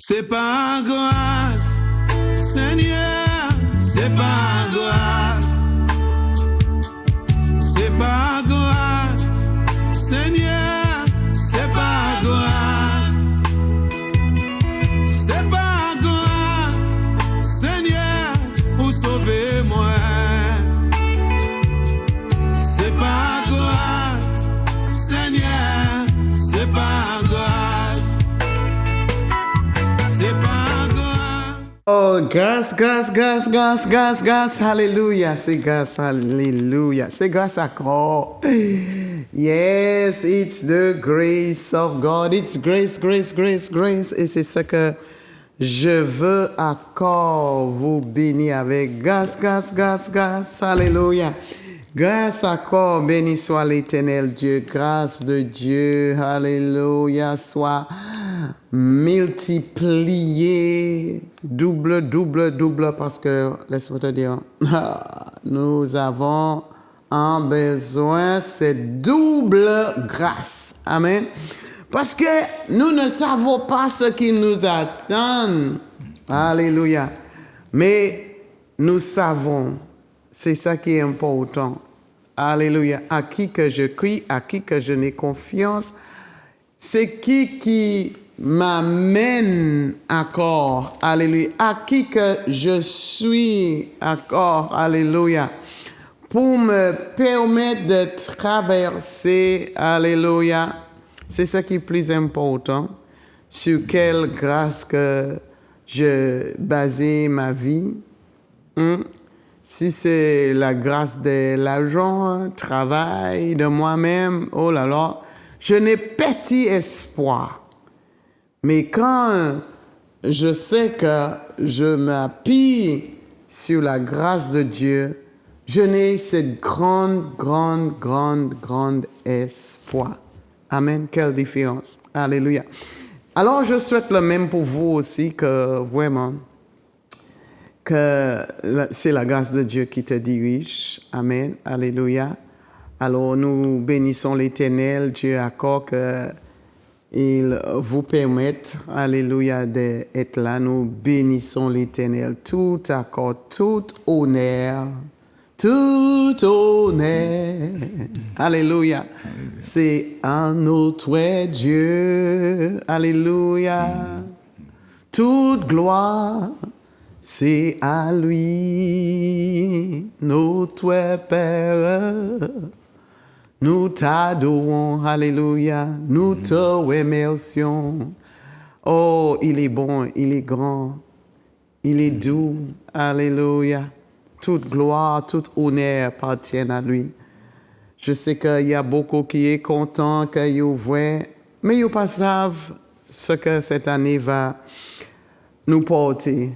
C'est par grâce, Seigneur, c'est par grâce. C'est par grâce, Seigneur, c'est par grâce. C'est par grâce, Seigneur, pour sauver moi. C'est par grâce, Seigneur, c'est par grâce. C'est par grâce. Oh, grâce, grâce, grâce, grâce, grâce, grâce, alléluia, c'est grâce, alléluia, c'est grâce à quoi? Yes, it's the grace of God, it's grace, grace, grace, grace, et c'est ça que je veux encore vous bénir avec grâce, grâce, grâce, grâce, alléluia. Grâce à quoi, béni soit l'Éternel Dieu, grâce de Dieu, alléluia, soit multiplié, double, double, double, parce que, laisse-moi te dire, nous avons en besoin cette double grâce. Amen. Parce que nous ne savons pas ce qui nous attend. Alléluia. Mais nous savons, c'est ça qui est important. Alléluia. À qui que je crie, à qui que je n'ai confiance, c'est qui m'amène encore. Alléluia. À qui que je suis encore. Alléluia. Pour me permettre de traverser. Alléluia. C'est ça qui est plus important. Sur quelle grâce que je basais ma vie. Si c'est la grâce de l'argent, travail, de moi-même, oh là là, je n'ai petit espoir. Mais quand je sais que je m'appuie sur la grâce de Dieu, je n'ai cette grande espoir. Amen. Quelle différence. Alléluia. Alors, je souhaite le même pour vous aussi, que vraiment, que c'est la grâce de Dieu qui te dirige. Amen. Alléluia. Alors, nous bénissons l'Éternel. Dieu accorde qu'il vous permette, alléluia, d'être là. Nous bénissons l'Éternel. Tout accord, tout honneur. Tout honneur. Alléluia. C'est à notre Dieu. Alléluia. Toute gloire. C'est à lui, notre Père. Nous t'adorons, alléluia. Nous te remercions. Oh, il est bon, il est grand, il est doux, alléluia. Toute gloire, tout honneur appartiennent à lui. Je sais qu'il y a beaucoup qui est content, qu'ils voient, mais ils ne savent pas ce que cette année va nous porter.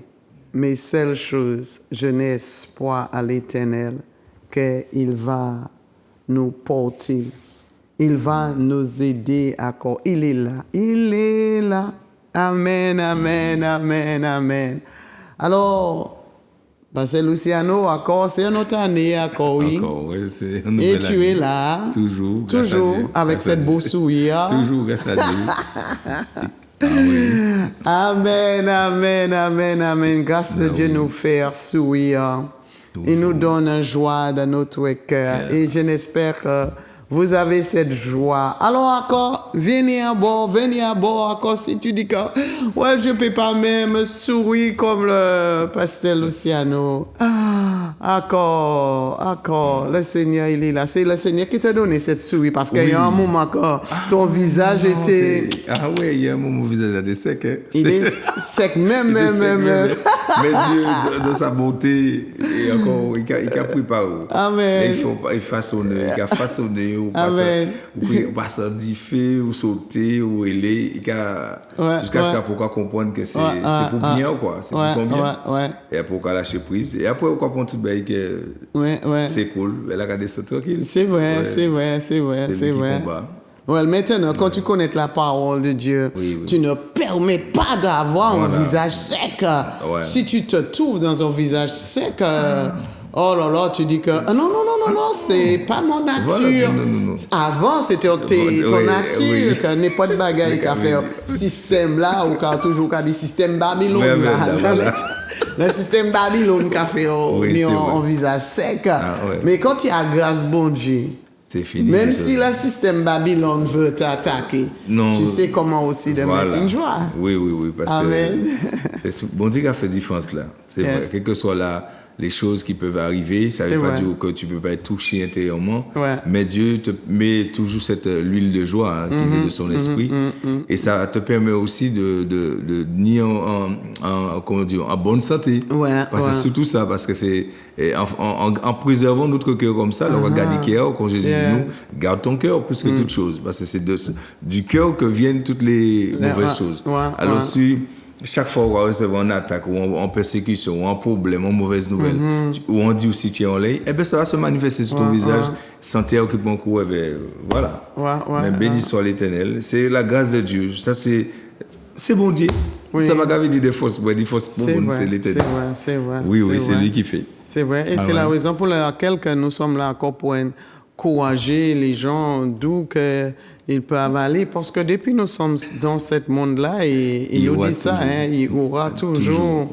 Mais seule chose, je n'ai espoir à l'Éternel qu'il va nous porter. Il va nous aider encore. Il est là. Il est là. Amen, amen, amen, amen. Alors, Pasteur Luciano, encore, c'est une autre année, encore, oui. Encore, oui, c'est une nouvelle année. Et tu es là. Toujours. Toujours, avec cette beau sourire. Toujours, grâce à Dieu. Ah oui. Amen, amen, amen, amen. Grâce à Dieu nous faire sourire. Il nous donne une joie dans notre cœur. Et je n'espère que vous avez cette joie. Alors encore, venez à bord encore. Si tu dis que ouais, je ne peux pas même sourire comme le pasteur Luciano. Encore, le Seigneur, il est là. C'est le Seigneur qui t'a donné cette sourire parce qu'il y a un moment que ton visage était... Ah oui, il y a un moment où mon visage était sec. Hein? Il est sec, même. Mais Dieu, de sa bonté, et encore, il a pris par où. Amen. Il a façonné, ou passe en diffé, ou sauter, ou ailer, jusqu'à ce qu'on comprenne que c'est pour bien, quoi. C'est pour ton bien. Et après, on lâche prise. Et après, on comprend tout bien que c'est cool. Elle a gardé ça tranquille. C'est vrai. Ouais, maintenant, quand tu connais la parole de Dieu, tu ne permets pas d'avoir un visage sec. Si tu te trouves dans un visage sec, oh là là, tu dis que non, c'est pas mon nature. Voilà, non. Avant, c'était ton nature, que n'importe bagaille qu'a fait système là, ou qu'a toujours qu'a dit système Babylone là. Le système Babylone qu'a fait on visage sec. Mais quand il y a grâce bon Dieu, c'est fini. Même si le système Babylone veut t'attaquer, tu sais comment aussi de mettre une joie. Oui, parce Amen. que bon Dieu a fait différence là. C'est vrai, quelles que soient les choses qui peuvent arriver, ça ne veut pas dire que tu ne peux pas être touché intérieurement, mais Dieu te met toujours cette huile de joie qui vient de son esprit, et ça te permet aussi de venir en bonne santé. Parce que c'est surtout ça, parce que c'est en préservant notre cœur comme ça, on va garder le cœur, quand Jésus dit nous, garde ton cœur plus que toute chose, parce que c'est du cœur que viennent toutes les mauvaises choses. Alors si chaque fois qu'on va recevoir une attaque ou en persécution ou en problème, en mauvaise nouvelle, ou on dit aussi tu es en l'air, eh bien ça va se manifester sur ton visage, santé, occupement court, voilà. Mais béni soit l'Éternel. C'est la grâce de Dieu. Ça c'est bon Dieu. Ça va pas dire des fausses bonnes, c'est l'Éternel. C'est vrai. Oui, c'est lui qui fait. C'est vrai. Et c'est la raison pour laquelle que nous sommes là encore pour encourager les gens d'où qu'ils peuvent aller. Parce que depuis nous sommes dans ce monde-là, et il nous dit ça, il y aura toujours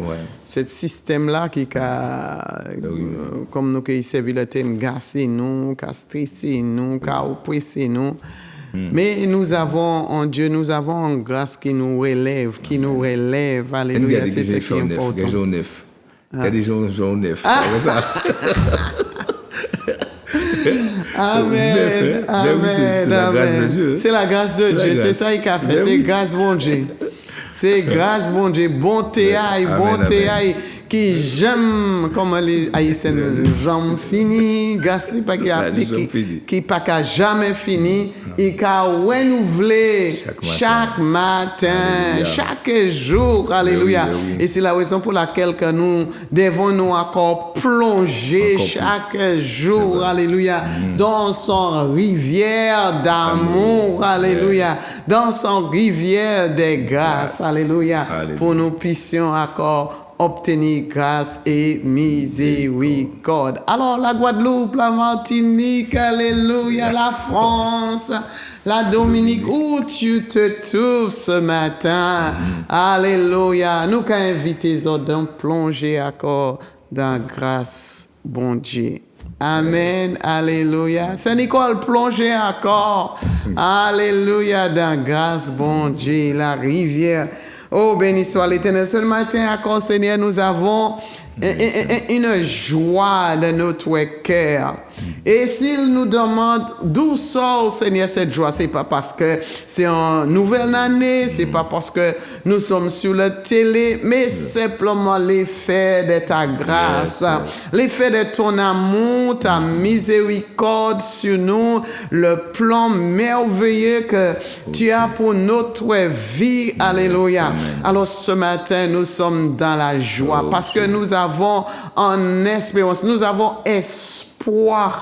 ce système-là qui comme nous qui servi le thème, gasser nous, qui stresser nous, qui oppresser nous. Mais nous avons en Dieu, nous avons en grâce qui nous relève. Alléluia, c'est ce qui est important. Il y a des gens neufs. Il y a des gens neufs. Amen. C'est la grâce de Dieu. C'est la grâce de Dieu. C'est ça qu'il a fait. C'est grâce bon Dieu. C'est grâce bon Dieu. Bonté qui j'aime comme les haïtiens j'aime fini grâce pas qui appliqué qui pas qu'à jamais fini et qu'a renouvelé chaque matin chaque jour alléluia et c'est la raison pour laquelle que nous devons nous encore plonger chaque jour alléluia dans son rivière d'amour alléluia dans son rivière de grâce alléluia pour nous puissions encore obtenir grâce et miséricorde. Alors, la Guadeloupe, la Martinique, alléluia, la France, la Dominique, où tu te trouves ce matin, alléluia, nous qu'à inviter les autres à plonger encore dans grâce, bon Dieu. Amen, alléluia. Saint-Nicole, plongez encore, alléluia, dans grâce, bon Dieu, la rivière. Oh, béni soit l'Éternel. Ce matin, encore, Seigneur, nous avons une joie de notre cœur. Et s'il nous demande d'où sort, Seigneur, cette joie, c'est pas parce que c'est une nouvelle année, c'est pas parce que nous sommes sur la télé, mais simplement l'effet de ta grâce, l'effet de ton amour, ta miséricorde sur nous, le plan merveilleux que tu as pour notre vie. Alléluia. Alors ce matin, nous sommes dans la joie parce que nous avons en espérance, nous avons espoir.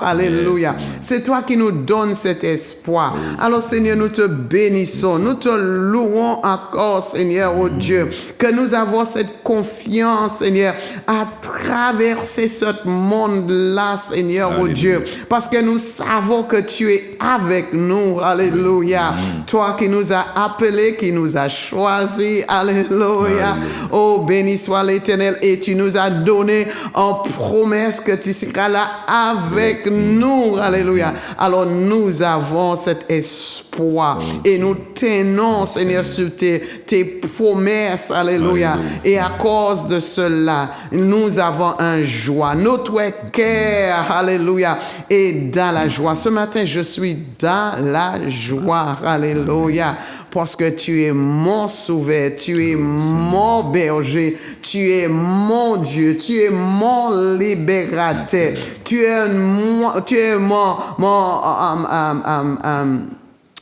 Alléluia. C'est toi qui nous donnes cet espoir. Alors, Seigneur, nous te bénissons. Nous te louons encore, Seigneur, oh Dieu, que nous avons cette confiance, Seigneur, à traverser ce monde-là, Seigneur, oh Dieu, parce que nous savons que tu es avec nous. Alléluia. Toi qui nous as appelés, qui nous as choisis. Alléluia. Oh, béni soit l'Éternel. Et tu nous as donné en promesse que tu seras là avec nous, alléluia. Alors nous avons cet espoir et nous tenons, Seigneur, sur tes promesses, alléluia. Et à cause de cela, nous avons un joie. Notre cœur, alléluia, est dans la joie. Ce matin, je suis dans la joie, alléluia. Parce que tu es mon sauveur, tu es mon berger, tu es mon Dieu, tu es mon libérateur, tu es mon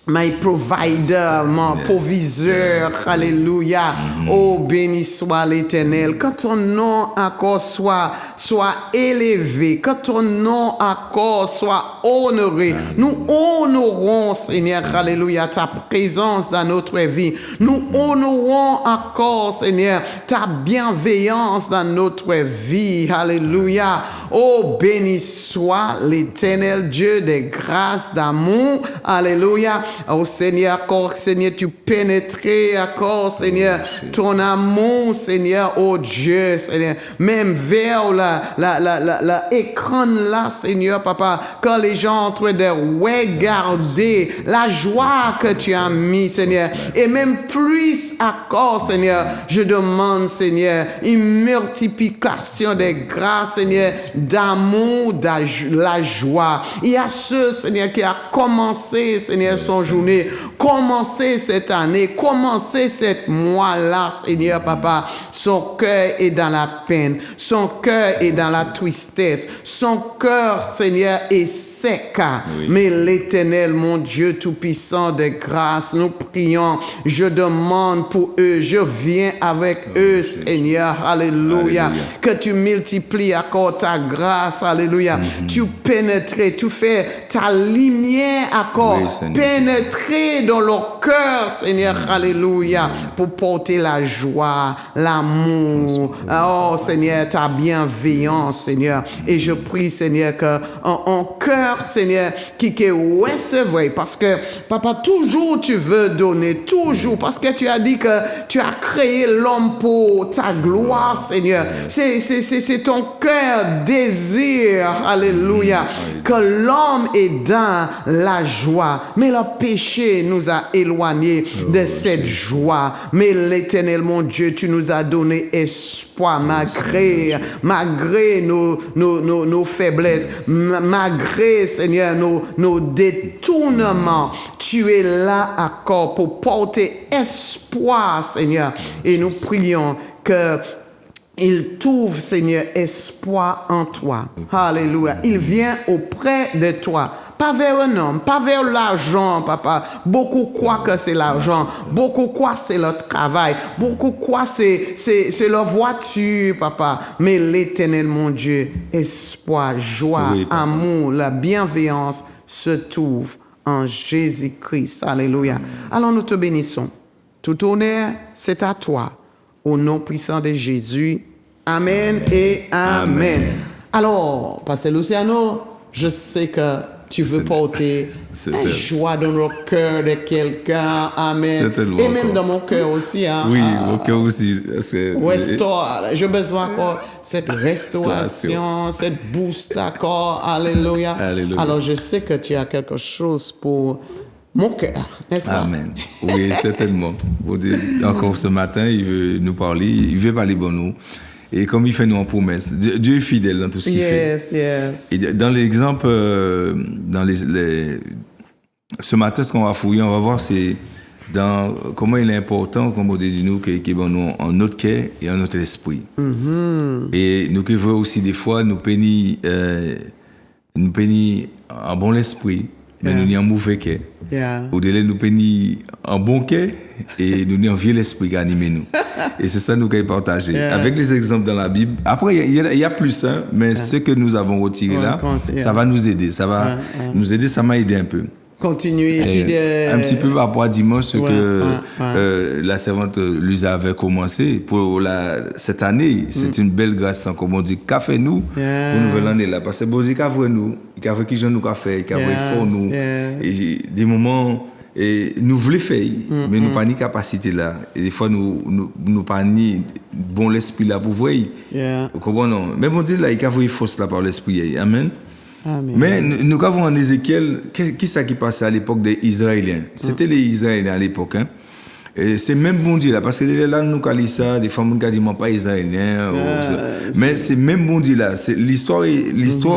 my provider, mon proviseur, alléluia. Oh, béni soit l'Éternel. Que ton nom encore soit élevé, que ton nom encore soit honoré. Nous honorons, Seigneur, alléluia, ta présence dans notre vie. Nous honorons encore, Seigneur, ta bienveillance dans notre vie, alléluia. Oh, béni soit l'Éternel Dieu des grâces, d'amour, alléluia. Oh Seigneur, encore, Seigneur, tu pénétrais encore, Seigneur, ton amour, Seigneur, oh Dieu, Seigneur, même vers l'écran là, Seigneur, papa, quand les gens sont en train de regarder la joie que tu as mis, Seigneur, et même plus encore, Seigneur, je demande, Seigneur, une multiplication des grâces, Seigneur, d'amour, de la joie. Il y a ceux, Seigneur, qui a commencé, Seigneur, son journée, commencer cette année, commencer cette mois-là, Seigneur, papa. Son cœur est dans la peine, son cœur est dans la tristesse, son cœur, Seigneur, est sec. Oui. Mais l'Éternel, mon Dieu Tout-Puissant de grâce, nous prions, je demande pour eux, je viens avec eux, Seigneur, alléluia, que tu multiplies encore ta grâce, alléluia, tu pénètres, tu fais ta lumière encore, pénétrer dans leur cœur, Seigneur, alléluia, pour porter la joie, l'amour, oh Seigneur, ta bienveillance, Seigneur, et je prie, Seigneur, que en cœur, Seigneur, qui recevrait, parce que, papa, toujours tu veux donner, toujours, parce que tu as dit que tu as créé l'homme pour ta gloire, Seigneur, c'est ton cœur désir, alléluia, que l'homme est dans la joie, mais le péché nous a éloignés de cette joie, mais l'Éternel, mon Dieu, tu nous as donné espoir, malgré nos faiblesses, malgré, Seigneur, nos détournements, tu es là encore pour porter espoir, Seigneur, et nous prions que il trouve, Seigneur, espoir en toi. Alléluia. Il vient auprès de toi. Pas vers un homme, pas vers l'argent, papa. Beaucoup croient que c'est l'argent. Beaucoup croient que c'est le travail. Beaucoup croient que c'est la voiture, papa. Mais l'Éternel, mon Dieu, espoir, joie, amour, la bienveillance se trouve en Jésus-Christ. Alléluia. Alors nous te bénissons. Tout honneur, c'est à toi. Au nom puissant de Jésus. Amen et amen. Alors, Pasteur Luciano, je sais que tu veux porter la joie dans le cœur de quelqu'un. Amen. Et même dans mon cœur aussi. Hein, oui, mon cœur aussi. J'ai besoin encore cette restauration, cette boost d'accord. Alléluia. Alléluia. Alors, je sais que tu as quelque chose pour mon cœur, n'est-ce pas? Amen. Oui, certainement. Encore ce matin, il veut nous parler, il veut parler pour nous. Et comme il fait nous en promesse, Dieu est fidèle dans tout ce qu'il fait. Yes. Et dans l'exemple, ce matin, ce qu'on va fouiller, on va voir c'est dans comment il est important, comme on dit nous, qu'il est nous en notre cœur et en notre esprit. Et nous qui voulons aussi des fois nous pénis en bon l'esprit. Mais nous avons un mauvais cœur. Au délai, nous avons un bon cœur et nous avons un vieux esprit qui anime nous. Et c'est ça que nous avons partagé. Avec les exemples dans la Bible. Après, il y a plus, hein, mais ce que nous avons retiré là, ça va nous aider. Ça va nous aider, ça m'a aidé un peu. Continuer un petit peu par rapport à dimanche, ce que la servante Lusa avait commencé pour cette année. C'est une belle grâce, comme on dit, qu'a fait nous pour nouvelle année là. Parce que bon Dieu qu'a fait nous, qu'a fait qui j'en nous qu'a fait, qu'a fait pour nous. Et des moments, et nous voulons faire, mais nous pas ni capacité là. Et des fois nous pas ni bon l'esprit là pour voir. Comment non? Mais bon Dieu là, il a fait force là par l'esprit. Amen. Amen. Mais nous avons en Ézéchiel, qui ça qui passait à l'époque des Israéliens? C'était les Israéliens à l'époque. Hein? Et c'est même bon Dieu là, parce que là, nous avons ça, des fois, nous avons pas Israéliens. Mais c'est même bon Dieu là. L'histoire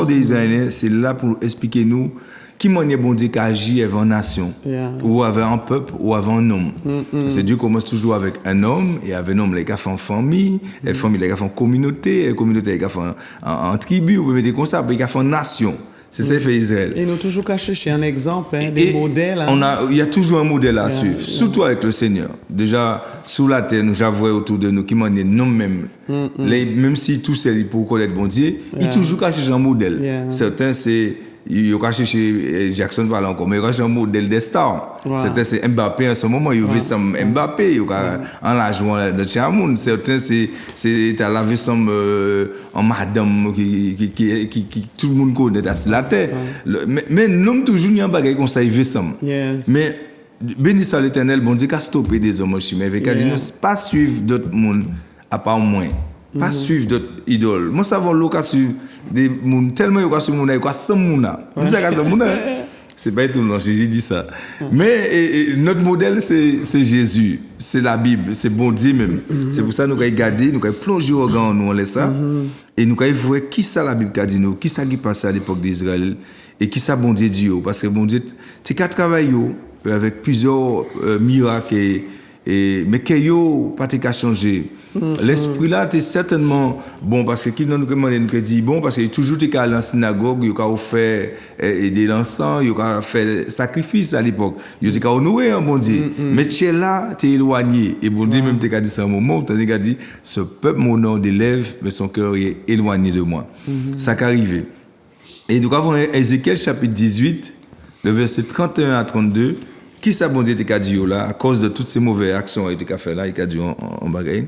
des Israéliens, c'est là pour expliquer nous qui manière bon Dieu qui agit avec une nation, ou avec un peuple, ou avec un homme. C'est Dieu commence toujours avec un homme, et avec un homme, les gars font famille, les familles, les gars font communauté, les communautés, les gars font en tribu, ou même comme ça, les gars font nation. C'est ça que fait Israël. Et nous toujours qu'à chercher un exemple, des modèles. Il y a toujours un modèle à suivre, surtout avec le Seigneur. Déjà, sous la terre, nous avons autour de nous qui m'en est nous-mêmes. Même si tous ceux pour connaître bon Dieu, ils toujours qu'à chercher un modèle. Certains, c'est... Il y a chez Jackson par là encore, mais il y a un modèle des stars. Certains, c'est Mbappé en ce moment, il y a Mbappé, il y a en la jouant de Chamoun. Certains, c'est à la vie en madame qui tout le monde connaît dans la terre. Mais nous, toujours, il y a un bagage comme ça, il veut ça. Mais, béni soit l'Éternel, bon Dieu, qu'a stoppé des hommes chimères. Il a dit, pas suivre d'autres mondes, à part moi. Pas suivre d'autres idoles. Moi, ça va l'occasion suivre des gens tellement il y a sur mon il y a 100 mouna. Vous savez ça mouna. C'est pas tout non, j'ai dit ça. Mais notre modèle c'est Jésus, c'est la Bible, c'est bon Dieu même. C'est pour ça nous avons garder, nous avons plongé au gant nous on laisse ça et nous avons voir qui ça la Bible a dit nous, qui ça qui passait à l'époque d'Israël et qui ça bon Dieu dit parce que bon Dieu tu qu'à travailler avec plusieurs miracles mais que yo pas t'es qu'à changer. L'esprit là t'es certainement bon parce que qui nous demande nous dit bon parce que toujours t'es qu'à aller en synagogue, il a fait des l'encens, il a fait sacrifice à l'époque. Il t'es qu'à honorer un bon Dieu. Mais tu es là, t'es éloigné et bon Dieu même t'es qu'à dire ça un moment, t'es qu'à dire ce peuple mon nom d'élève mais son cœur est éloigné de moi. Ça qu'arrivé. Et nous avons Ézéchiel chapitre 18, le verset 31 à 32. Qui ça bon Dieu t'a dit là à cause de toutes ces mauvaises actions qu'il a fait là, il a dit en bagaille.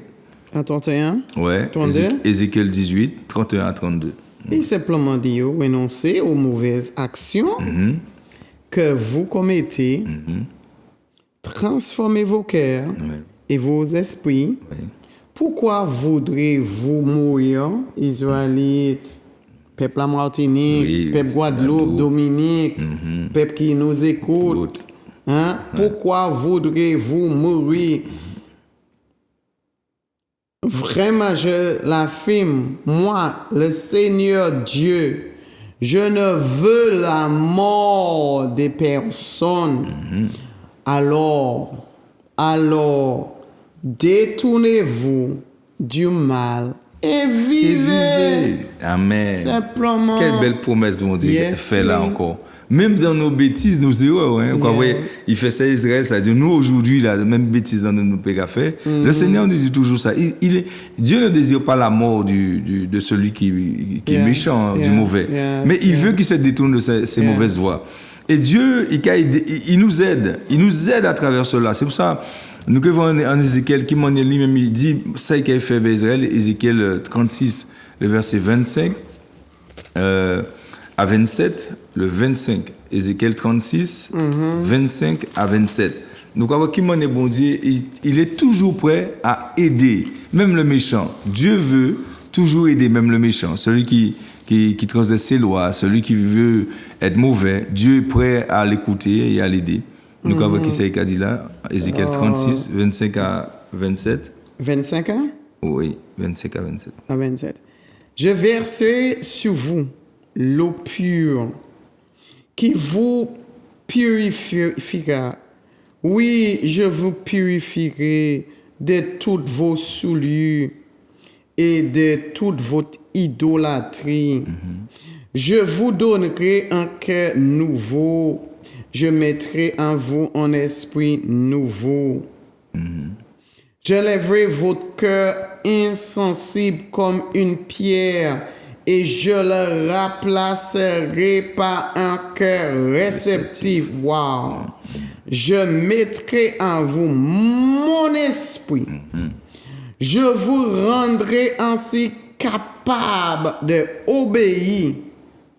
À 31. Ouais. 32. Ézéchiel 18, 31 à 32. Il simplement dit renoncez aux mauvaises actions que vous commettez. Transformez vos cœurs et vos esprits. Pourquoi voudrez-vous mourir, Israélites, peuple la Martinique, peuple Guadeloupe, Dominique, peuple qui nous écoute? Hein? Pourquoi voudrez-vous mourir? Vraiment, je l'affirme, moi, le Seigneur Dieu, je ne veux la mort des personnes. Alors, détournez-vous du mal et vivez. Amen. Simplement. Quelle belle promesse, mon Dieu, fait là encore. Même dans nos bêtises, nos erreurs, il fait ça à Israël, ça dit nous aujourd'hui, la même bêtise dans nos péchés fait. Le Seigneur nous dit toujours ça. Dieu ne désire pas la mort de celui qui est méchant, du mauvais. Mais il veut qu'il se détourne de ses mauvaises voies. Et Dieu, il nous aide. Il nous aide à travers cela. C'est pour ça, nous que voyons en Ézéchiel, qui m'en est lui-même, il dit, ça qu'il a fait vers Israël, Ézéchiel 36, le verset 25, à 27, le 25, Ézéchiel 36, 25 à 27. Donc, avec qui m'en est bon Dieu, il est toujours prêt à aider, même le méchant. Dieu veut toujours aider même le méchant, celui qui transgresse ses lois, celui qui veut être mauvais. Dieu est prêt à l'écouter et à l'aider. Donc, avec qui c'est qu'il a dit là, Ézéchiel 36, 25 à 27. 25 ans? Oui, 25 à 27. À 27. Je verserai sur vous l'eau pure qui vous purifiera. Oui, je vous purifierai de toutes vos souillures et de toute votre idolâtrie. Je vous donnerai un cœur nouveau. Je mettrai en vous un esprit nouveau. Je lèverai votre cœur insensible comme une pierre et je le remplacerai par un cœur réceptif. Wow. Je mettrai en vous mon esprit. Je vous rendrai ainsi capable d'obéir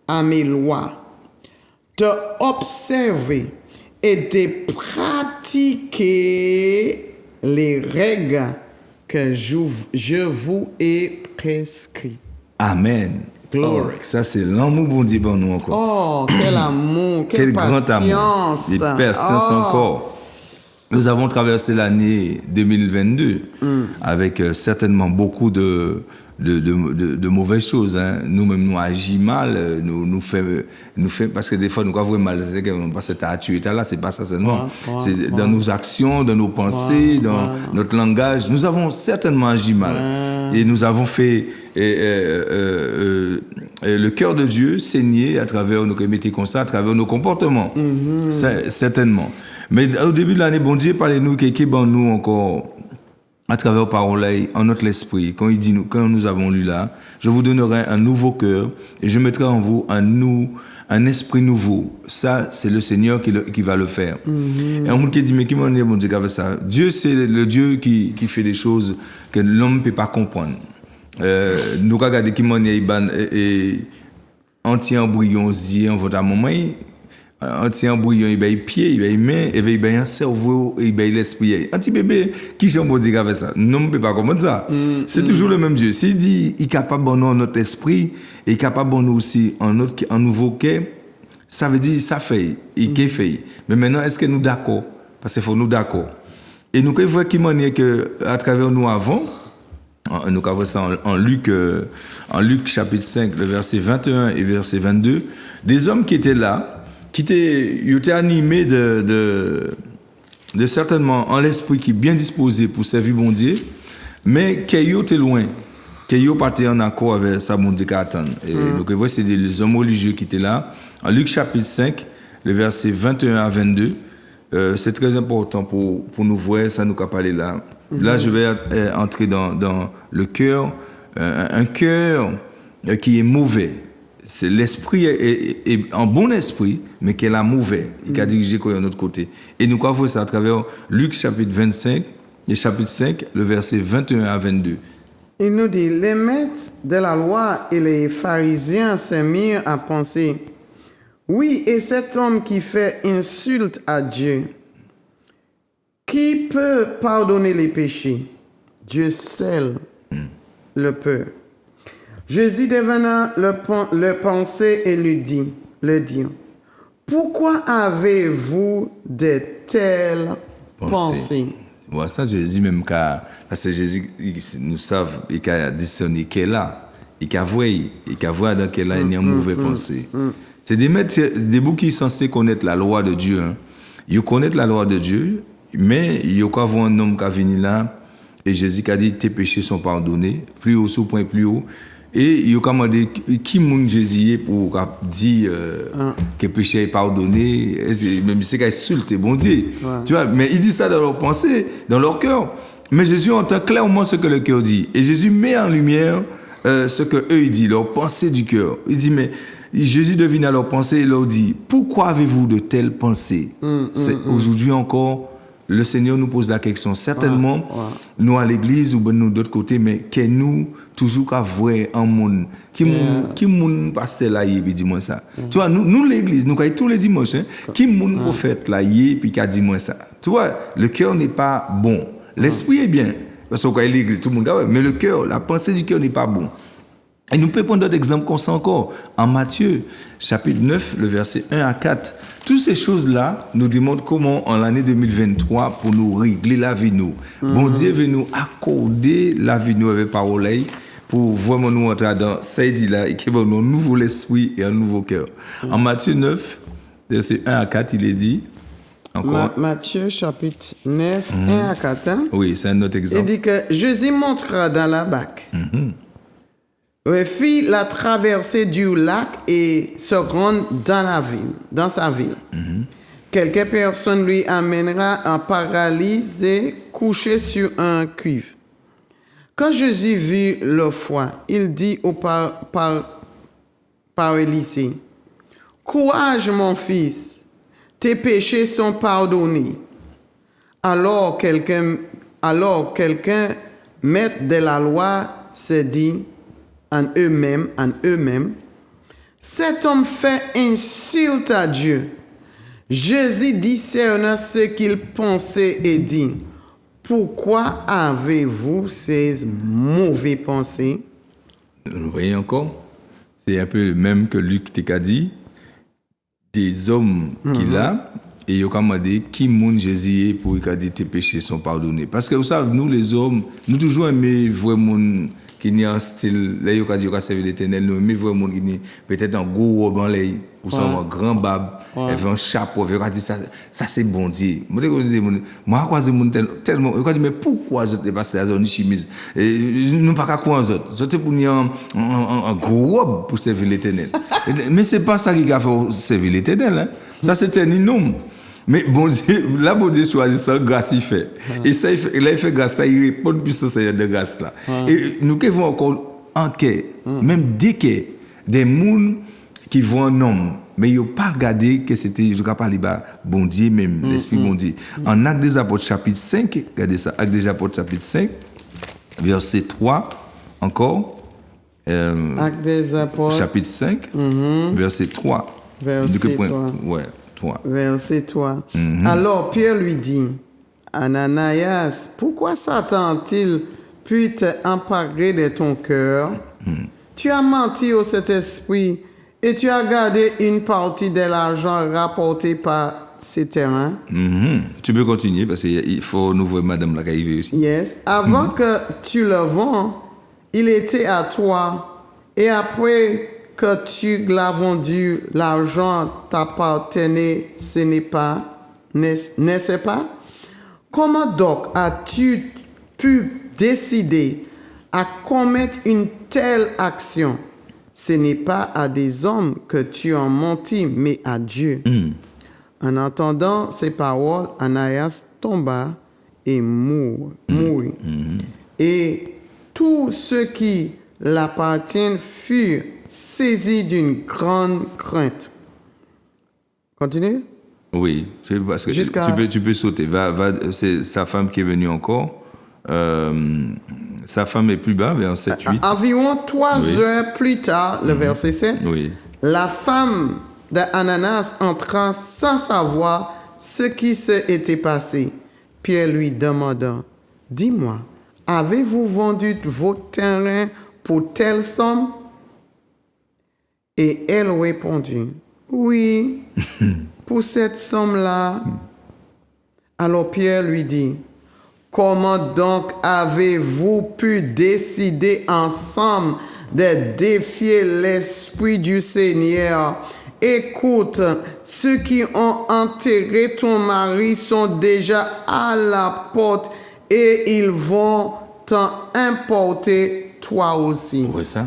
à mes lois, d'observer et de pratiquer les règles que je vous ai prescrites. Amen. Glory. Ça, c'est l'amour bon Dieu pour nous encore. Oh, quel amour, quel grand amour. Des patience encore. Nous avons traversé l'année 2022 avec certainement beaucoup de mauvaises choses. Hein. Nous-mêmes, nous agissons mal, nous fait, parce que des fois, nous avons mal, c'est que nous passons à tuer, là, c'est pas ça seulement. Dans nos actions, dans nos pensées, dans notre langage, nous avons certainement agi mal. Et nous avons fait le cœur de Dieu saigner à travers nos métiers comme ça, à travers nos comportements. Certainement. Mais au début de l'année, bon Dieu parlait-nous qui ban nous encore à travers paroles en notre esprit. Quand il dit nous, quand nous avons lu là, je vous donnerai un nouveau cœur et je mettrai en vous un esprit nouveau. Ça, c'est le Seigneur qui va le faire. Et on qui dit, mais qui m'en est, mon Dieu, qu'avec ça? Dieu, c'est le Dieu qui fait des choses que l'homme ne peut pas comprendre. Nous, regardez, qui m'en est, et entier en brouillon, en votre moment, entier en brouillon, il y a pied, il y a main, il y a un cerveau, il y a l'esprit. Un petit bébé, qui j'en peux dire avec ça? Non, on ne peut pas comprendre ça. C'est toujours le même Dieu. S'il dit, il est capable de nous notre esprit, et il est capable de nous aussi un nouveau cœur, ça veut dire, ça fait, il fait. Mais maintenant, est-ce que nous d'accord? Parce qu'il faut nous d'accord. Et nous, voyons qui manière que, à travers nous avant, nous avons ça en Luc chapitre 5, le verset 21 et verset 22, des hommes qui étaient là, qui étaient animés de certainement en l'esprit qui est bien disposé pour servir bon Dieu, mais qui étaient loin, qui étaient en accord avec ça bon Dieu qui attend. Et donc voyez, c'est des hommes religieux qui étaient là. En Luc chapitre 5, le verset 21 à 22, c'est très important pour nous voir, ça nous a parlé là. Là, je vais entrer dans le cœur, un cœur qui est mauvais. C'est l'esprit est un bon esprit, mais qui est la mauvais, qui a dirigé quoi de notre côté. Et nous avons ça à travers Luc chapitre 25, et chapitre 5, le verset 21 à 22. Il nous dit, les maîtres de la loi et les pharisiens se mirent à penser, oui, et cet homme qui fait insulte à Dieu, qui peut pardonner les péchés? Dieu seul le peut. Jésus devenant le pensée et lui dit, pourquoi avez-vous de telles pensées? Bon, ça, Jésus même, parce que Jésus, nous savons, il a discerné qu'elle a, il a vu dans quelle a une mauvaise pensée. C'est des bouts qui sont censés connaître la loi de Dieu. Hein. Ils connaissent la loi de Dieu, mais il y a un homme qui a venu là, et Jésus a dit, tes péchés sont pardonnés, plus haut, sous point plus haut. Et il a demandé qui moun Jésus pour dire que le péché est pardonné, même si c'est insulté, bon Dieu. Ouais. Tu vois, mais il dit ça dans leur pensée, dans leur cœur. Mais Jésus entend clairement ce que le cœur dit. Et Jésus met en lumière ce que eux ils disent, leur pensée du cœur. Il dit, mais Jésus devine à leur pensée et leur dit, pourquoi avez-vous de telles pensées? Aujourd'hui encore, le Seigneur nous pose la question. Certainement, nous à l'église ou nous d'autre côté, mais que nous toujours qu'à voir un monde qui monde pasteur là et puis dis-moi ça. Tu vois, nous l'église, nous tous les dimanches, qui monde prophète là et puis qui a dit moi ça. Tu vois, le cœur n'est pas bon. L'esprit est bien parce qu'on est l'église, tout le monde mais le cœur, la pensée du cœur n'est pas bon. Et nous pouvons prendre d'autres exemples comme ça encore. En Matthieu, chapitre 9, le verset 1 à 4. Toutes ces choses-là nous démontrent comment, en l'année 2023, pour nous régler la vie, nous. Bon Dieu veut nous accorder la vie, nous, avec parole, pour vraiment nous entrer dans ça, dit là, et qu'il va nous un nouveau esprit et un nouveau cœur. En Matthieu 9, verset 1 à 4, il est dit, encore. Matthieu, chapitre 9, 1 à 4. Hein? Oui, c'est un autre exemple. Il dit que Jésus montra dans la barque. Fit la traversée du lac et se rend dans sa ville. Quelques personnes lui amènera un paralysé couché sur un cuivre. Quand Jésus vit le foi, il dit au paralysé, courage mon fils, tes péchés sont pardonnés. Alors quelqu'un, maître de la loi, se dit en eux-mêmes, cet homme fait insulte à Dieu. Jésus discerna ce qu'il pensait et dit, pourquoi avez-vous ces mauvaises pensées? Vous voyez encore, c'est un peu le même que Luc t'a dit, des hommes qu'il a, et il a dit, qui moun Jésus pour qu'il a dit tes péchés sont pardonnés. Parce que vous savez, nous les hommes, nous toujours aimons vraiment qui ni en style là yo ka dit ka servir l'Éternel nous mais vraiment qui ni peut-être un gros robe en lait ou ça un grand barbe avec un chapeau avec ka dit ça c'est bon Dieu moi croiser moun tellement ka dit mais pourquoi je te passer à zone chemise nous pas quoi en autres c'était pour ni un gros robe pour servir l'Éternel mais c'est pas ça qui a fait servir l'Éternel hein. Ça c'était ni nom. Mais bon Dieu, là, bon Dieu choisit ça, grâce il fait. Et ça, il fait grâce là, il répond puissance de grâce là. Et nous qui vont encore en quai, même des quais, des mouns qui vont en homme, mais ils n'ont pas regardé que c'était, je ne parle pas, bon Dieu même, l'Esprit bon Dieu. En Actes des Apôtres chapitre 5, regardez ça, Actes des Apôtres chapitre 5, verset 3, encore. Actes des Apôtres. Chapitre 5, verset 3. Verset 3. Ouais. 3. Verset 3. Alors Pierre lui dit, Ananias, pourquoi Satan a-t-il pu t'emparer de ton cœur? Tu as menti au Saint-Esprit et tu as gardé une partie de l'argent rapporté par ces terrains. Tu peux continuer parce qu'il faut nous voir madame la arriver aussi. Yes. Avant que tu le vends, il était à toi et après que tu l'as vendu, l'argent t'appartenait, ce n'est-ce pas? Comment donc as-tu pu décider à commettre une telle action? Ce n'est pas à des hommes que tu as menti, mais à Dieu. En entendant ces paroles, Ananias tomba et mourut. Et tous ceux qui l'appartiennent furent saisis d'une grande crainte. Continue. Oui, c'est parce que tu peux sauter. C'est sa femme qui est venue encore. Sa femme est plus bas, verset 8. Environ 3 heures plus tard, le verset 7, la femme d'Ananias entra sans savoir ce qui s'était passé. Pierre lui demanda, « Dis-moi, avez-vous vendu vos terrains pour telle somme? » Et elle répondit, « Oui, pour cette somme-là. » Alors Pierre lui dit, « Comment donc avez-vous pu décider ensemble de défier l'Esprit du Seigneur? Écoute, ceux qui ont enterré ton mari sont déjà à la porte et ils vont t'en importer toi aussi. » Oui, ça.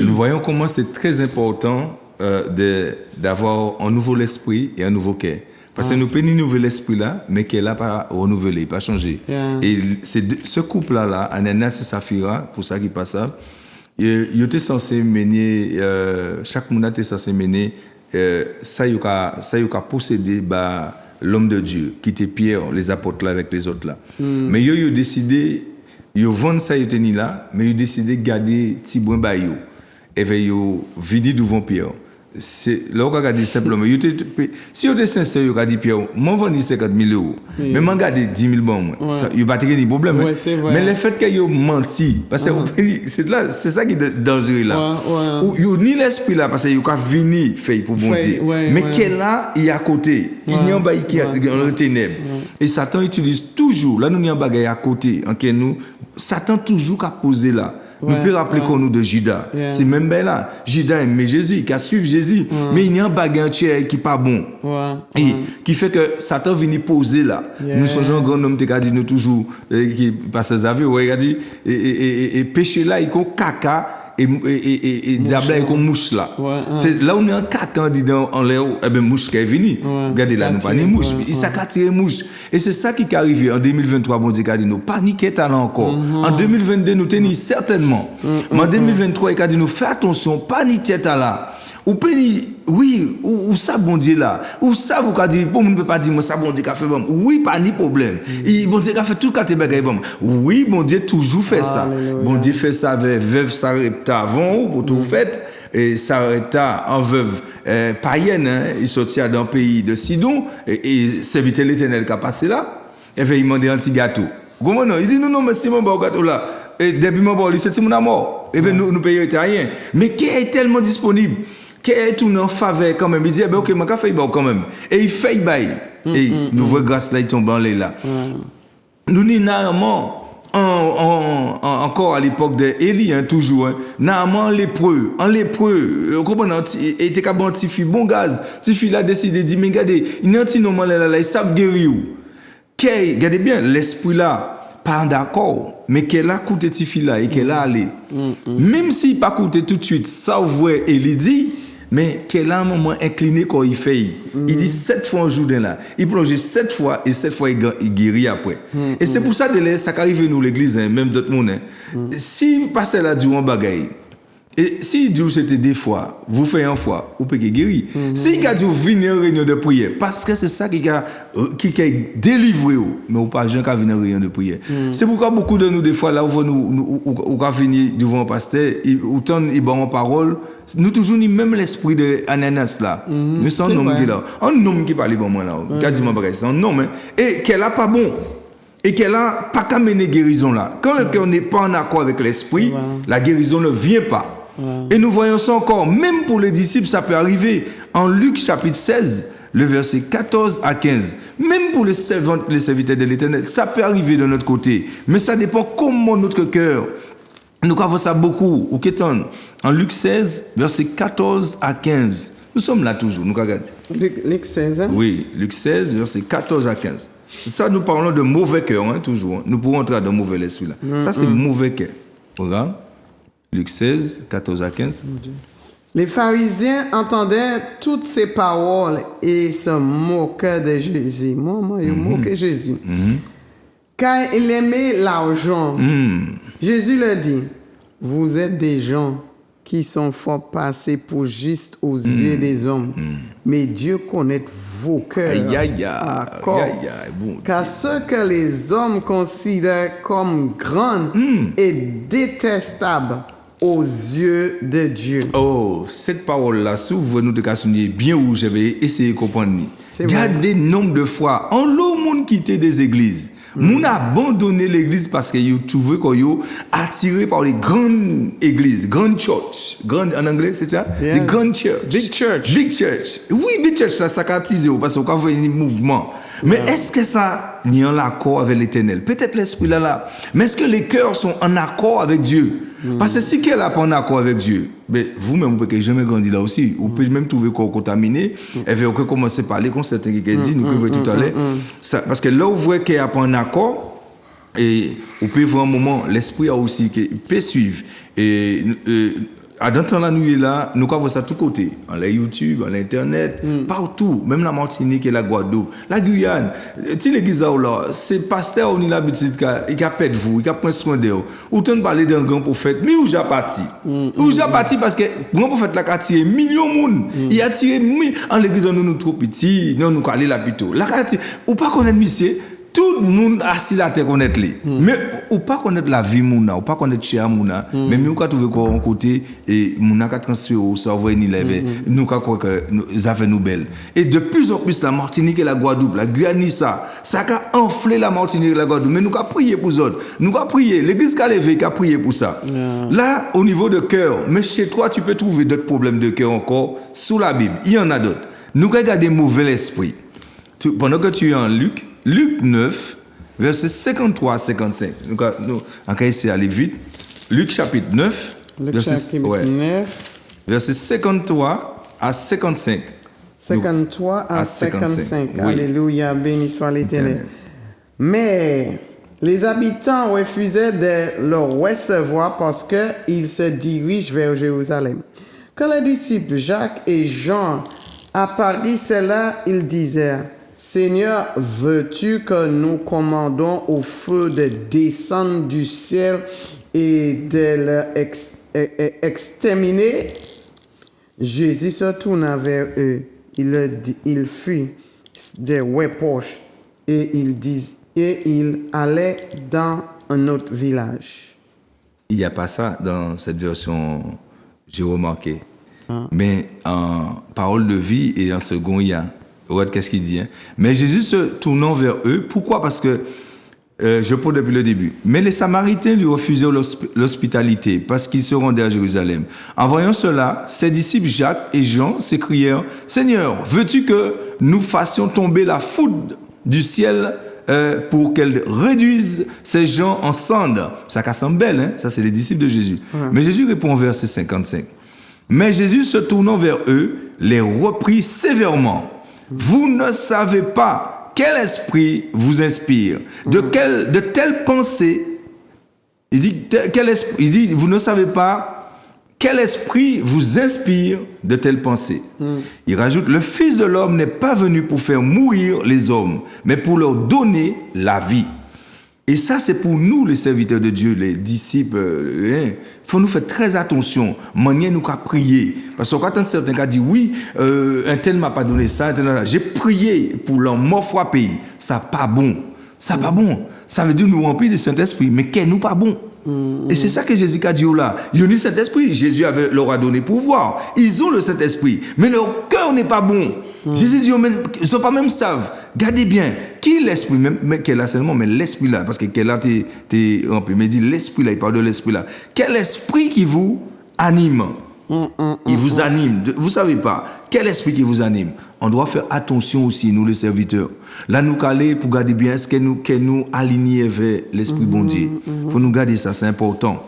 Nous voyons comment c'est très important d'avoir un nouveau esprit et un nouveau cœur. Parce que nous pouvons renouveler l'esprit là, mais qu'elle n'a pas renouvelé, pas changé. Et ce couple-là, Ananias et Saphira, pour ça qui passe ça, ils étaient censés mener, chaque monde était censé mener, ça il a possédé l'homme de Dieu, qui était Pierre, les apôtres là avec les autres là. Mais ils ont décidé, ils vendent ça, ils étaient là, mais ils ont décidé de garder Tibouin Bayou. Et ils ont vidé devant Pierre. C'est là où on a dit simplement, si on était sincère, on a dit Pierre, moi je vends 50 000 euros, mais je garde 10 000 bons. Il n'y a pas de problème. Mais le fait qu'ils ont menti, parce que c'est ça qui est dangereux là. Il n'y a ni l'esprit là, parce qu'il y a venu faire pour bon Dieu. Mais qu'elle là, il y a à côté. Il y a un bail qui est dans le ténèbre. Et Satan utilise toujours, là nous y a un bagage à côté, Satan toujours qu'à poser là. Nous pouvons rappeler qu'on nous de Judas. C'est même ben là. Judas aimait Jésus, qui a suivi Jésus. Mais il y a un bagage qui n'est pas bon. Et qui fait que Satan vient poser là. Nous sommes un grand homme qui a dit nous toujours, qui passe ses avions, il a dit, et péché là, il y a caca. Et diable est comme mouche là. C'est là où on est en caca on dit en l'air eh ben mouche qui est venu. Regardez là nous pas ni mouche, il s'est tiré mouche. Et c'est ça qui est arrivé en 2023 bon Dieu a dit nous paniquer talent encore. En 2022 nous tenir certainement. Mais en 2023 il a dit nous fais attention, paniquer talent. Ou péni, oui, ou ça bon Dieu là, ou ça vous qu'a dit, bon, on ne peut pas dire, moi ça bon Dieu qu'a fait bon, oui, pas ni problème. Et bon Dieu qu'a fait tout le bagaille bon. Oui, bon Dieu toujours fait ça. Bon Dieu fait ça avec veuve Sarepta avant, ou pour tout fait, et Sarepta en veuve païenne, hein, il sortit dans le pays de Sidon, et serviteur l'Éternel qui a passé là, et fait il demandait un petit gâteau. Comment non? Il dit non, mais si mon bon gâteau là, et depuis mon bon, c'est mon mort, et bien nous payons rien. Mais qui est tellement disponible? Qui est tout en faveur quand même. Il dit, eh ben, ok, je vais faire quand même. Et il fait bail. Et nous voyons grâce là, il tombe en l'air là. Nous, normalement, encore à l'époque d'Élie, hein, toujours, hein, Naaman lépreux, comprenez, il était capable de faire bon gaz, Tifi a décidé de dire, mais regardez, il y a un petit nom là, ils savent guérir. Regardez bien, l'esprit là, pas d'accord, mais qu'elle a coûté Tifi là et qu'elle a allé. Même s'il pas coûté tout de suite, ça ouvre Élie dit, mais qu'elle a un moment incliné quand il fait. Il dit 7 fois un jour là. Il plonge 7 fois et 7 fois il guérit après. Et c'est pour ça que ça arrive nous l'église, hein, même d'autres monde. Si passer là du en bagaille, et si Dieu c'était des fois, vous faites une fois, vous pouvez guérir. Si il a dû venir en réunion de prière, parce que c'est ça qui a délivré, mais vous pas jamais venir en réunion de prière. C'est pourquoi beaucoup de nous, des fois, là où nous venir devant le pasteur, autant ils bon en parole, nous toujours ni même l'esprit de Ananas là. Mais c'est un homme qui est là. Un homme qui parle bon moi là. Quasiment pareil, c'est un homme. Et qu'elle a pas bon. Et qu'elle a pas qu'à mener guérison là. Quand le cœur n'est pas en accord avec l'esprit, la guérison ne vient pas. Et nous voyons ça encore, même pour les disciples, ça peut arriver. En Luc chapitre 16, le verset 14 à 15, même pour les serviteurs de l'Éternel, ça peut arriver de notre côté. Mais ça dépend comment notre cœur. Nous avons ça beaucoup. Ou qu'étant en Luc 16, verset 14 à 15. Nous sommes là toujours. Nous regardons. Luc 16, hein? Oui, Luc 16, verset 14 à 15. Ça, nous parlons de mauvais cœur, hein, toujours. Nous pourrons entrer dans mauvais esprit là. Ça, c'est mauvais cœur. Regarde. Luc 16, 14 à 15. Les pharisiens entendaient toutes ces paroles et se moquaient de Jésus. Maman, ils moquaient Jésus. Car il aimait l'argent. Jésus leur dit, vous êtes des gens qui sont fort passés pour justes aux yeux des hommes. Mais Dieu connaît vos cœurs. Car ce que les hommes considèrent comme grand est détestable aux yeux de Dieu. Oh, cette parole-là, s'ouvre nous de souligner bien où j'avais essayé de comprendre. Il y a des nombres de fois, en l'eau, monde quitté des églises. Moun a abandonné l'église parce que you trouvé qu'on yo attiré par les grandes églises, grandes church, en anglais c'est ça, les grandes church, big church. Oui, big church ça caractérise parce qu'on a un mouvement. Mais est-ce que ça est en accord avec l'Éternel? Peut-être l'esprit là. Mais est-ce que les cœurs sont en accord avec Dieu? Parce que si qu'elle n'est pas en accord avec Dieu, ben, vous-même, vous ne pouvez jamais grandir là aussi. Vous pouvez même trouver qu'on contaminé. Et vous pouvez commencer à parler comme certains qui dit, nous pouvons tout à l'heure. Parce que là où vous voyez qu'elle n'est pas en accord, et vous pouvez voir un moment, l'esprit a aussi, qui peut suivre. Et dans temps la nuit là, nous avons ça de tous côtés, en la YouTube, en l'internet, partout, même la Martinique et la Guadeloupe, la Guyane. Si l'église là, c'est pasteur on a l'habitude il a pète vous, il a pris soin d'eux. Autant de parler d'un grand prophète, mais où j'ai parti. Où j'ai parti parce que grand prophète là a attiré millions de monde. Il a attiré en l'église nous trop petits, nous aller là plutôt. Là ou pas connaître monsieur. Tout le monde assis la terre connaître les. Mais ou pas connaître la vie mouna, ou pas connaître chez mouna, mais nous ka trouver quoi en côté et mouna ka transférer au cerveau ni lever. Nous ka croire que ça fait nous belle. Et de plus en plus la Martinique et la Guadeloupe, la Guyane ça ka enflé la Martinique et la Guadeloupe, mais nous ka prier pour autres. Nous ka prier, l'église ka lever, ka prier pour ça. Là au niveau de cœur, mais chez toi tu peux trouver d'autres problèmes de cœur encore sous la Bible. Il y en a d'autres. Nous ka garder mauvais esprit. Pendant que tu es en Luc 9, verset 53 à 55. Nous allons essayer d'aller vite. Luc chapitre 9, verset 53 à 55. 53 à 55. Oui. Alléluia, béni soit l'Éternel. Mais les habitants refusaient de le recevoir parce qu'ils se dirigent vers Jérusalem. Quand les disciples Jacques et Jean apparaissaient là, ils disaient, Seigneur, veux-tu que nous commandons au feu de descendre du ciel et de l'exterminer? Jésus se tourna vers eux. Il fit des reproches et il allait dans un autre village. Il n'y a pas ça dans cette version, j'ai remarqué. Mais en parole de vie et en second, il y a. Regarde qu'est-ce qu'il dit. Hein? Mais Jésus se tournant vers eux, pourquoi? Parce que, je pose depuis le début, mais les Samaritains lui refusèrent l'hospitalité parce qu'ils se rendaient à Jérusalem. En voyant cela, ses disciples Jacques et Jean s'écrièrent, Seigneur, veux-tu que nous fassions tomber la foudre du ciel pour qu'elle réduise ces gens en cendres. Ça semble belle, hein? Ça c'est les disciples de Jésus. Mais Jésus répond au verset 55. Mais Jésus se tournant vers eux, les reprit sévèrement. Vous ne savez pas quel esprit vous inspire, de telles pensées. Il dit, vous ne savez pas quel esprit vous inspire de telles pensées. Il rajoute, le Fils de l'homme n'est pas venu pour faire mourir les hommes, mais pour leur donner la vie. Et ça, c'est pour nous, les serviteurs de Dieu, les disciples. Il faut nous faire très attention. Manier nous qu'à prier. Parce que quand certains cas disent, oui, un tel m'a pas donné ça, un tel ça. J'ai prié pour leur mort frappé. Ça pas bon. Ça pas bon. Ça veut dire nous remplir du Saint-Esprit. Mais qu'est nous pas bon? Et c'est ça que Jésus a dit là. Ils ont le Saint-Esprit. Jésus leur a donné pouvoir. Ils ont le Saint-Esprit. Mais leur cœur n'est pas bon. Jésus dit, ils ne sont pas même savent. Gardez bien. Qui l'Esprit, même qu'elle a seulement, mais l'Esprit là, parce que qu'elle a t'es rempli. Mais il dit l'Esprit là, il parle de l'Esprit là. Quel esprit qui vous anime? Il vous anime. Vous savez pas. Quel esprit qui vous anime? On doit faire attention aussi, nous les serviteurs. Là, nous caler pour garder bien, est-ce que nous aligner vers l'Esprit bon Dieu? Faut nous garder ça, c'est important.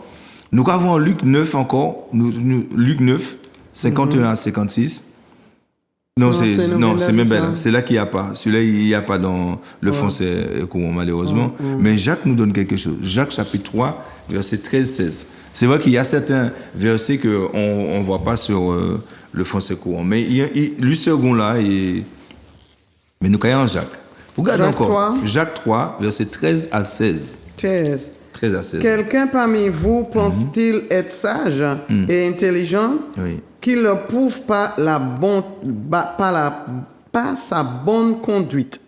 Nous avons Luc 9 encore, Luc 9, 51 à 56. Non, c'est même belle. C'est là qu'il n'y a pas. Celui-là, il n'y a pas dans le français courant, malheureusement. Mais Jacques nous donne quelque chose. Jacques, chapitre 3, verset 13-16. C'est vrai qu'il y a certains versets qu'on ne voit pas sur le français courant. Mais lui, second là, mais nous caillons en Jacques. Regardez encore. 3. Jacques 3, verset 13 à 16. 13 à 16. Quelqu'un parmi vous pense-t-il être sage et intelligent? Oui. Qu'il ne prouve pas sa bonne conduite,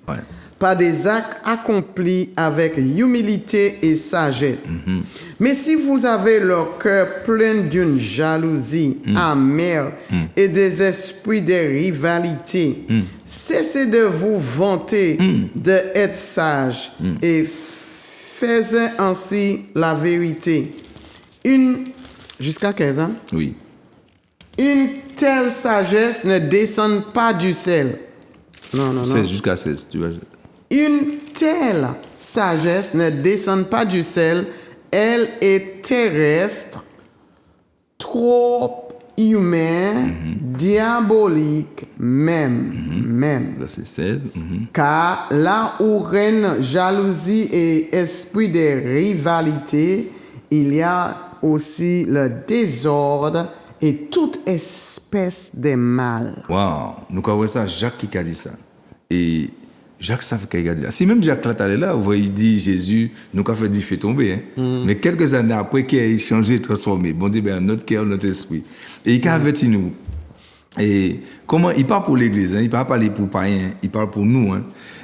par des actes accomplis avec humilité et sagesse. Mais si vous avez le cœur plein d'une jalousie amère et des esprits de rivalité, cessez de vous vanter d'être sage et faites ainsi la vérité. Jusqu'à 15 ans? Oui. Une telle sagesse ne descend pas du ciel. Non. 16 jusqu'à 16, tu vas. Une telle sagesse ne descend pas du ciel. Elle est terrestre, trop humaine, diabolique même. Verset 16. Car là où règne jalousie et esprit de rivalité, il y a aussi le désordre et toute espèce de mal. Wow, nous avons ça, Jacques qui a dit ça. Et Jacques savait qu'il a dit ça. Si même Jacques là, là, vous voyez, il dit Jésus, nous avons fait du feu tomber. Mais quelques années après, qu'il a changé, transformé. Bon Dieu, notre cœur, notre esprit. Et il a averti nous. Et comment, il parle pour l'église, il ne parle pas pour les païens, il parle pour nous.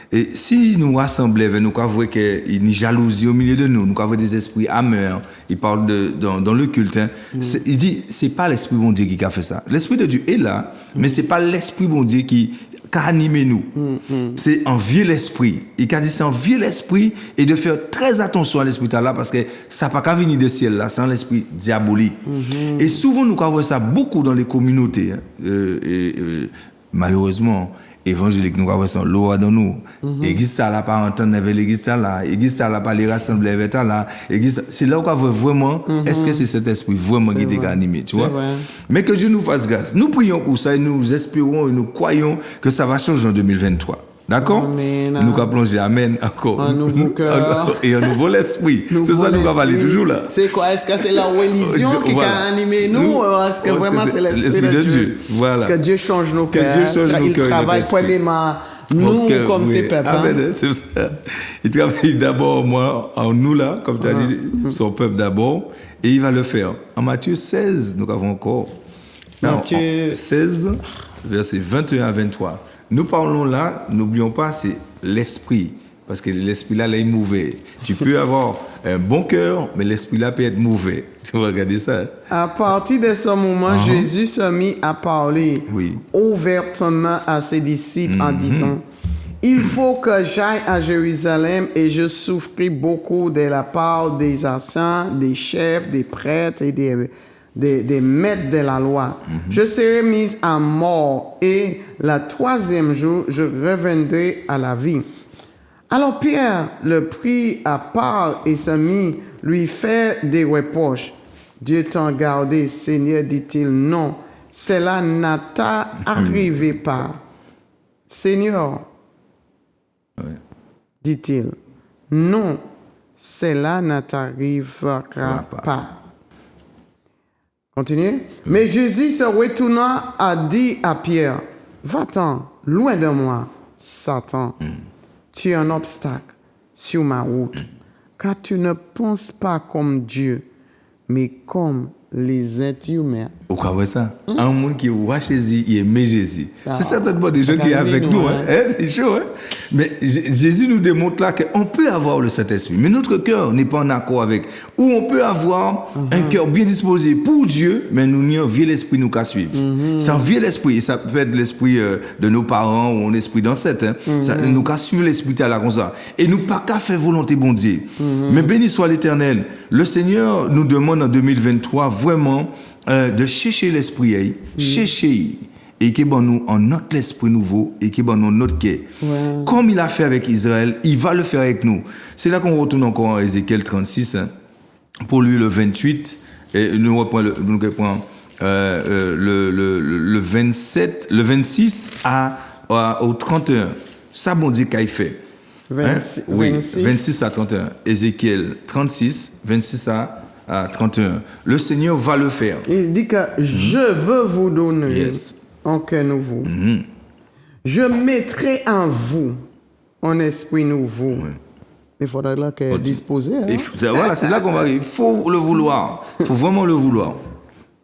Et si nous rassemblons, nous avons qu'il y a une jalousie au milieu de nous, nous avons des esprits amers, il parle dans le culte, il dit, c'est pas l'esprit bon Dieu qui a fait ça. L'esprit de Dieu est là, mais c'est pas l'esprit bon Dieu qui a animé nous. C'est envier l'esprit. Il a dit, c'est envier l'esprit et de faire très attention à l'esprit là, parce que ça n'a pas qu'à venir du ciel là, c'est l'esprit diabolique. Et souvent, nous avons ça beaucoup dans les communautés, malheureusement, évangélique, nous avons ça loi dans nous. Église ça là pas entendre avec l'église ça là, église ça là pas les rassembler avec ça là, église c'est là où on voit vraiment est-ce que c'est cet esprit vraiment qui est animé, tu vois. Mais que Dieu nous fasse grâce. Nous prions pour ça et nous espérons et nous croyons que ça va changer en 2023. D'accord? Amen. Nous allons plonger, amen, encore. Un nouveau cœur. Et un nouveau l'esprit. C'est ça nous va aller toujours là. C'est quoi? Est-ce que c'est la religion qui a animé nous? Ou est-ce que vraiment c'est l'esprit de Dieu? Voilà. Que Dieu change nos cœurs. Que Dieu change nos cœurs. Il travaille premièrement nous comme ses peuples. Amen, c'est ça. Il travaille d'abord, moi, en nous là, comme tu as dit, son peuple d'abord. Et il va le faire. En Matthieu 16, nous avons encore. Matthieu 16, versets 21 à 23. Nous parlons là, n'oublions pas, c'est l'esprit. Parce que l'esprit là, il est mauvais. Tu peux avoir un bon cœur, mais l'esprit là peut être mauvais. Tu vas regarder ça. À partir de ce moment, Jésus se mit à parler ouvertement à ses disciples en disant, il faut que j'aille à Jérusalem et je souffris beaucoup de la part des anciens, des chefs, des prêtres et des maîtres de la loi. Je serai mise à mort et le troisième jour, je reviendrai à la vie. Alors Pierre le prit à part et se mit lui faire des reproches. Dieu t'en gardé, Seigneur, dit-il, non, cela n'a t'a arrivé pas. Seigneur, dit-il, non, cela ne t'arrivera pas. Continuez. Mais Jésus se retourna a dit à Pierre, va-t'en, loin de moi, Satan. Tu es un obstacle sur ma route, car tu ne penses pas comme Dieu, mais comme les êtres humains. Au cas où ça, un monde qui voit Jésus, il aime Jésus. C'est certainement des gens qui sont avec nous. C'est chaud. Hein? Mais Jésus nous démontre là qu'on peut avoir le Saint-Esprit, mais notre cœur n'est pas en accord avec. Ou on peut avoir un cœur bien disposé pour Dieu, mais nous n'y envier l'esprit nous qu'à suivre. Sans vieux l'esprit, ça peut être l'esprit de nos parents ou un esprit d'ancêtre. Ça nous qu'à suivre l'esprit à la comme ça. Et nous pas qu'à faire volonté bon Dieu. Mais béni soit l'Éternel. Le Seigneur nous demande en 2023 vraiment de chercher l'esprit, chercher et qui bon nous en notre esprit nouveau et qui bon nous notre cœur. Comme il a fait avec Israël, il va le faire avec nous. C'est là qu'on retourne encore à Ézéchiel 36 pour lui le 28 et nous reprenons le 27, le 26 au 31. Ça bon Dieu qu'il fait. 26 à 31. Ézéchiel 36, 26 à 31. Le Seigneur va le faire. Il dit que je veux vous donner un cœur nouveau. Je mettrai en vous un esprit nouveau. Il faudra là qu'il est disposé. Voilà, c'est là qu'on va. Il faut le vouloir. Il faut vraiment le vouloir.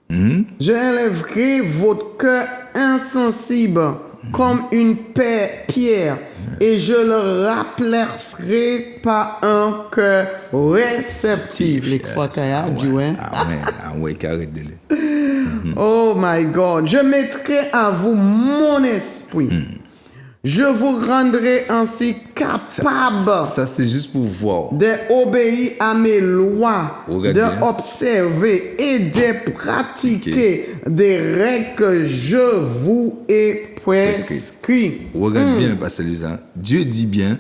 J'enlèverai votre cœur insensible comme une pierre et je le remplacerai par un cœur réceptif. Oh my God. Je mettrai en vous mon esprit. Je vous rendrai ainsi capable. Ça c'est juste pour voir. D'obéir à mes lois, d'observer et de pratiquer des règles que je vous ai prescrites. Regarde bien, Pasteur Luzan. Dieu dit bien,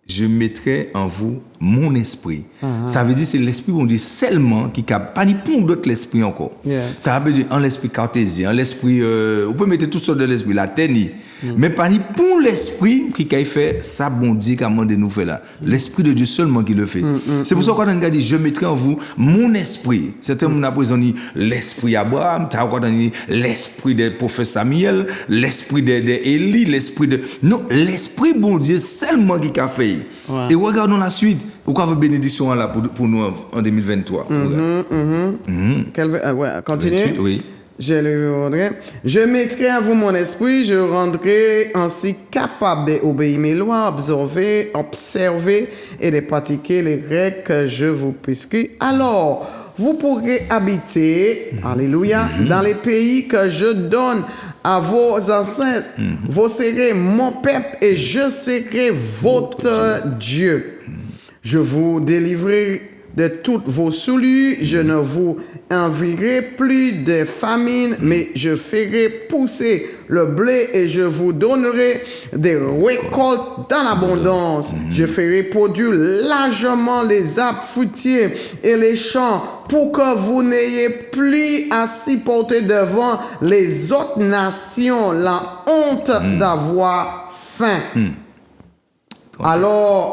je mettrai en vous mon esprit. Ça veut dire c'est l'esprit, on dit seulement qui n'a pas ni pour d'autres l'esprit encore. Ça veut dire en l'esprit cartésien, l'esprit, on peut mettre toutes sortes de l'esprit, la tenue. Mais pas ni pour l'esprit qui a fait ça, bon Dieu, qui a demandé nous faire là. L'esprit de Dieu seulement qui le fait. C'est pour ça qu'on a dit, je mettrai en vous mon esprit. Certains on a dit l'esprit Abraham, t'as encore dit l'esprit des prophètes Samuel, l'esprit d'Élie, l'esprit de. Non, l'esprit bon Dieu seulement qui a fait. Et regardons la suite. Pourquoi vous bénédiction là pour nous en 2023? Continuez. 28, oui. Je mettrai en vous mon esprit, je rendrai ainsi capable d'obéir mes lois, observer et de pratiquer les règles que je vous prescris. Alors, vous pourrez habiter, alléluia, dans les pays que je donne à vos ancêtres. Vous serez mon peuple et je serai votre Dieu. Je vous délivrerai de toutes vos souillures, je ne vous envierai plus de famine, mais je ferai pousser le blé et je vous donnerai des récoltes dans l'abondance. Je ferai produire largement les arbres fruitiers et les champs pour que vous n'ayez plus à supporter devant les autres nations la honte d'avoir faim. Alors,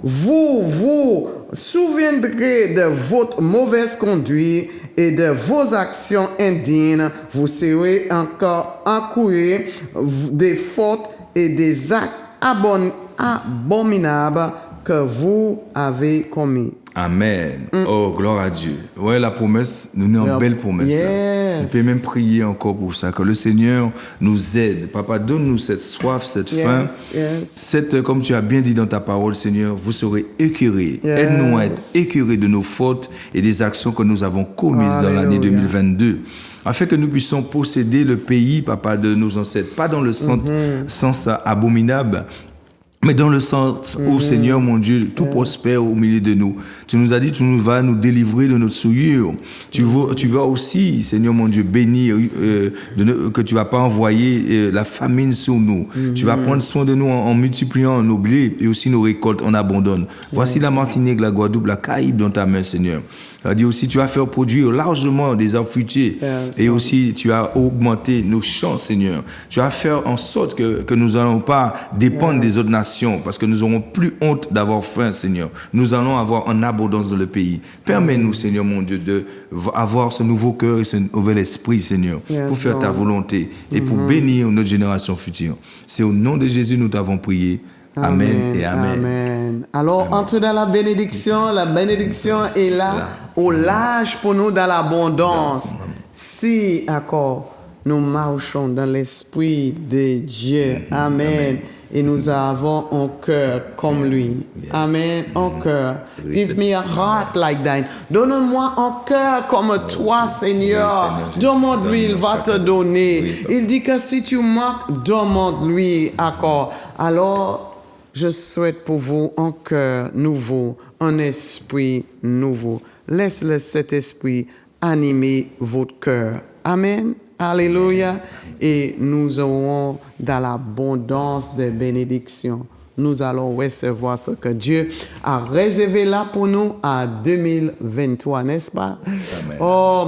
vous souviendrez de votre mauvaise conduite et de vos actions indignes. Vous serez encore encourus des fautes et des actes abominables que vous avez commis. Amen. Oh, gloire à Dieu. Ouais, la promesse, nous avons une belle promesse. Là. On peut même prier encore pour ça, que le Seigneur nous aide. Papa, donne-nous cette soif, cette faim. Cette, comme tu as bien dit dans ta parole, Seigneur, vous serez écœurés. Aide-nous à être écœurés de nos fautes et des actions que nous avons commises dans l'année 2022. Afin que nous puissions posséder le pays, Papa, de nos ancêtres. Pas dans le sens abominable, mais dans le sens où, Seigneur, mon Dieu, tout prospère au milieu de nous. Tu nous as dit, tu nous vas nous délivrer de notre souillure. Tu vas aussi, Seigneur mon Dieu, bénir, que tu vas pas envoyer la famine sur nous. Tu vas prendre soin de nous en multipliant nos blés et aussi nos récoltes en abondance. Voici la Martinique, la Guadeloupe, la Caraïbe dans ta main, Seigneur. Tu as dit aussi, tu vas faire produire largement des arbres fruitiers. Et aussi, tu as augmenté nos champs, Seigneur. Tu vas faire en sorte que nous n'allons pas dépendre des autres nations, parce que nous n'aurons plus honte d'avoir faim, Seigneur. Nous allons avoir en abondance dans le pays. Permets-nous, Seigneur mon Dieu, d'avoir ce nouveau cœur et ce nouvel esprit, Seigneur, pour faire ta volonté et pour bénir notre génération future. C'est au nom de Jésus nous t'avons prié. Amen et amen. Amen. Alors, entre dans la bénédiction. La bénédiction est là, au large pour nous dans l'abondance. Si, d'accord, nous marchons dans l'esprit de Dieu. Amen. Et nous avons un cœur comme lui. Amen. Un cœur. Give me a heart like that. Donne-moi un cœur comme toi, Seigneur. Demande-lui, il va te donner. Il dit que si tu manques, demande-lui. D'accord. Alors, je souhaite pour vous un cœur nouveau, un esprit nouveau. Laisse cet esprit animer votre cœur. Amen. Alléluia. Et nous aurons dans l'abondance des bénédictions. Nous allons recevoir ce que Dieu a réservé là pour nous à 2023, n'est-ce pas? Amen. Oh,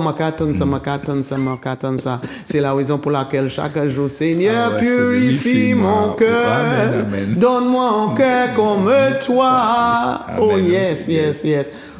ça. C'est la raison pour laquelle chaque jour, Seigneur, purifie mon cœur. Donne-moi un cœur comme toi. Amen. Oh, yes.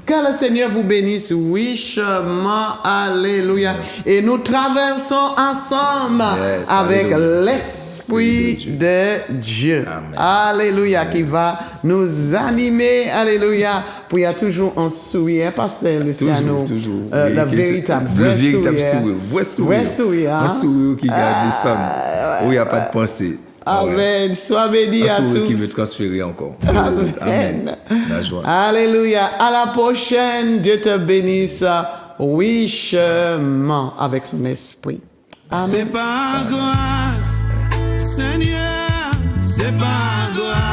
Que le Seigneur vous bénisse richement. Alléluia. Et nous traversons ensemble avec l'Esprit de Dieu. Amen. Alléluia. Qui va nous animer. Alléluia. Puis il y a toujours un sourire, Pasteur Luciano. Toujours. Le véritable sourire. Vrai sourire. Un sourire qui garde les sommes. Où il n'y a pas de pensée. Amen. Sois béni à tous. Qui veut transférer encore. Amen. La joie. Alléluia. À la prochaine. Dieu te bénisse richement avec son esprit. Amen. C'est pas grâce, Seigneur, c'est pas grâce.